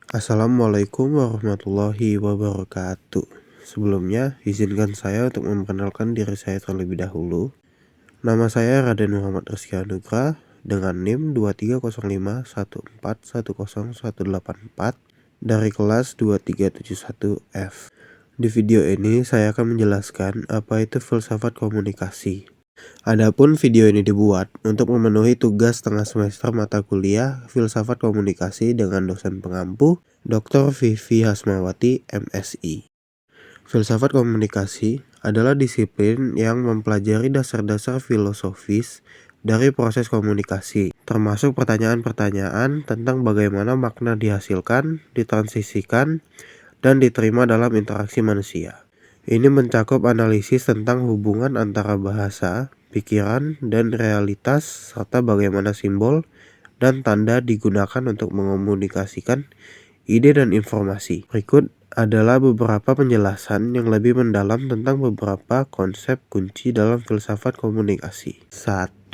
Assalamualaikum warahmatullahi wabarakatuh. Sebelumnya, izinkan saya untuk memperkenalkan diri saya terlebih dahulu. Nama saya Raden Muhammad Rizky Anugrah dengan NIM 230514101184 dari kelas 2371F. Di video ini saya akan menjelaskan apa itu filsafat komunikasi. Adapun video ini dibuat untuk memenuhi tugas tengah semester mata kuliah Filsafat Komunikasi dengan dosen pengampu Dr. Vivi Hasmawati, MSI. Filsafat komunikasi adalah disiplin yang mempelajari dasar-dasar filosofis dari proses komunikasi, termasuk pertanyaan-pertanyaan tentang bagaimana makna dihasilkan, ditransisikan, dan diterima dalam interaksi manusia. Ini mencakup analisis tentang hubungan antara bahasa, pikiran, dan realitas, serta bagaimana simbol dan tanda digunakan untuk mengomunikasikan ide dan informasi. Berikut adalah beberapa penjelasan yang lebih mendalam tentang beberapa konsep kunci dalam filsafat komunikasi. 1.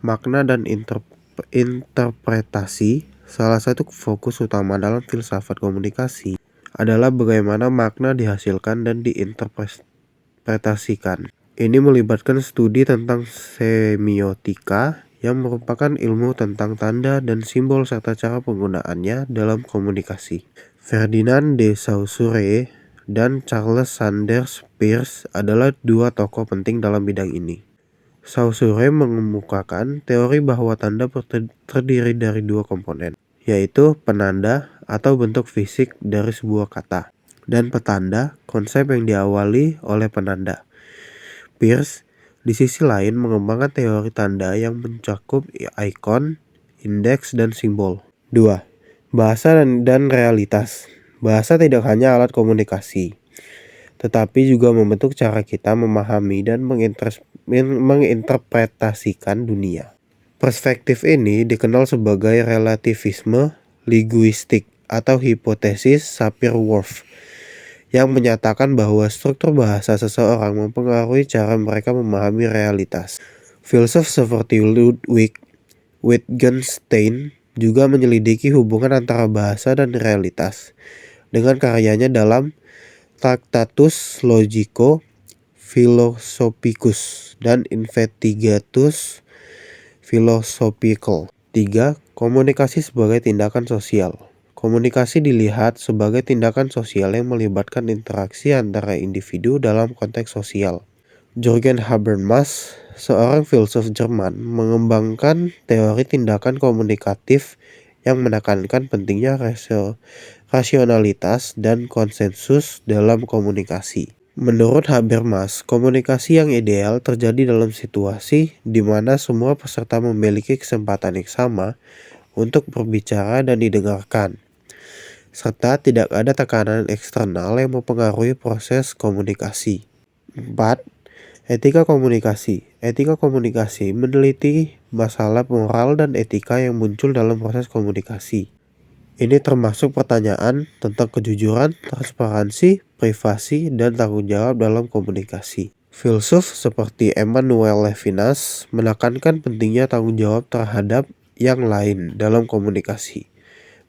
Makna dan interpretasi. Salah satu fokus utama dalam filsafat komunikasi adalah bagaimana makna dihasilkan dan diinterpretasikan. Ini melibatkan studi tentang semiotika yang merupakan ilmu tentang tanda dan simbol serta cara penggunaannya dalam komunikasi. Ferdinand de Saussure dan Charles Sanders Peirce adalah dua tokoh penting dalam bidang ini. Saussure mengemukakan teori bahwa tanda terdiri dari dua komponen, yaitu penanda atau bentuk fisik dari sebuah kata, dan petanda, konsep yang diawali oleh penanda. Peirce, di sisi lain, mengembangkan teori tanda yang mencakup ikon, indeks, dan simbol. 2. Bahasa dan realitas. Bahasa tidak hanya alat komunikasi, tetapi juga membentuk cara kita memahami dan menginterpretasikan dunia. Perspektif ini dikenal sebagai relativisme linguistik atau hipotesis Sapir-Whorf yang menyatakan bahwa struktur bahasa seseorang mempengaruhi cara mereka memahami realitas. Filsuf seperti Ludwig Wittgenstein juga menyelidiki hubungan antara bahasa dan realitas dengan karyanya dalam Tractatus Logico Philosophicus dan Investigatus Philosophical. 3. Komunikasi sebagai tindakan sosial. Komunikasi dilihat sebagai tindakan sosial yang melibatkan interaksi antara individu dalam konteks sosial. Jürgen Habermas, seorang filsuf Jerman, mengembangkan teori tindakan komunikatif yang menekankan pentingnya rasionalitas dan konsensus dalam komunikasi. Menurut Habermas, komunikasi yang ideal terjadi dalam situasi di mana semua peserta memiliki kesempatan yang sama untuk berbicara dan didengarkan, serta tidak ada tekanan eksternal yang mempengaruhi proses komunikasi. 4. Etika komunikasi. Etika komunikasi meneliti masalah moral dan etika yang muncul dalam proses komunikasi. Ini termasuk pertanyaan tentang kejujuran, transparansi, privasi, dan tanggung jawab dalam komunikasi. Filsuf seperti Emmanuel Levinas menekankan pentingnya tanggung jawab terhadap yang lain dalam komunikasi,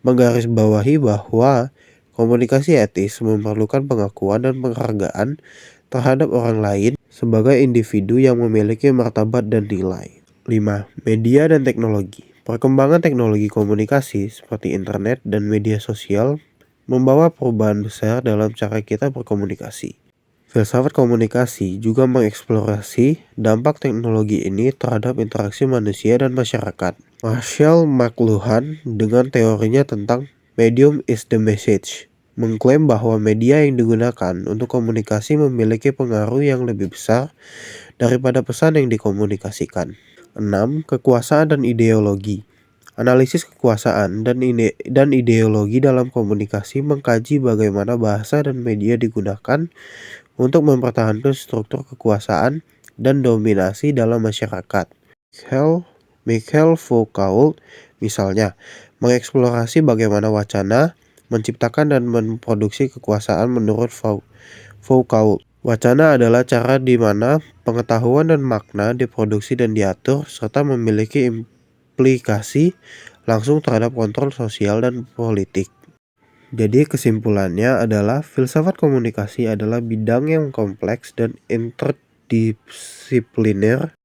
menggarisbawahi bahwa komunikasi etis memerlukan pengakuan dan penghargaan terhadap orang lain sebagai individu yang memiliki martabat dan nilai. 5. Media dan teknologi. Perkembangan teknologi komunikasi seperti internet dan media sosial membawa perubahan besar dalam cara kita berkomunikasi. Filsafat komunikasi juga mengeksplorasi dampak teknologi ini terhadap interaksi manusia dan masyarakat. Marshall McLuhan dengan teorinya tentang medium is the message mengklaim bahwa media yang digunakan untuk komunikasi memiliki pengaruh yang lebih besar daripada pesan yang dikomunikasikan. 6. Kekuasaan dan ideologi. Analisis kekuasaan dan ideologi dalam komunikasi mengkaji bagaimana bahasa dan media digunakan untuk mempertahankan struktur kekuasaan dan dominasi dalam masyarakat. Michael Foucault misalnya mengeksplorasi bagaimana wacana menciptakan dan memproduksi kekuasaan menurut Foucault. Wacana adalah cara di mana pengetahuan dan makna diproduksi dan diatur, serta memiliki implikasi langsung terhadap kontrol sosial dan politik. Jadi kesimpulannya adalah filsafat komunikasi adalah bidang yang kompleks dan interdisipliner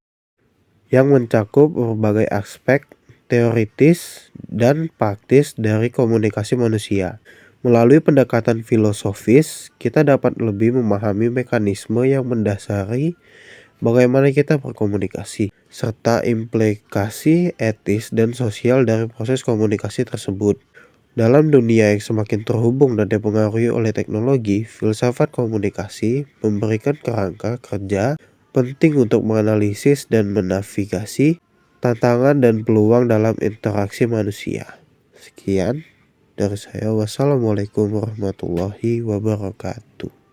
yang mencakup berbagai aspek teoritis dan praktis dari komunikasi manusia. Melalui pendekatan filosofis, kita dapat lebih memahami mekanisme yang mendasari bagaimana kita berkomunikasi, serta implikasi etis dan sosial dari proses komunikasi tersebut. Dalam dunia yang semakin terhubung dan dipengaruhi oleh teknologi, filsafat komunikasi memberikan kerangka kerja penting untuk menganalisis dan menavigasi tantangan dan peluang dalam interaksi manusia. Sekian dari saya. Wassalamualaikum warahmatullahi wabarakatuh.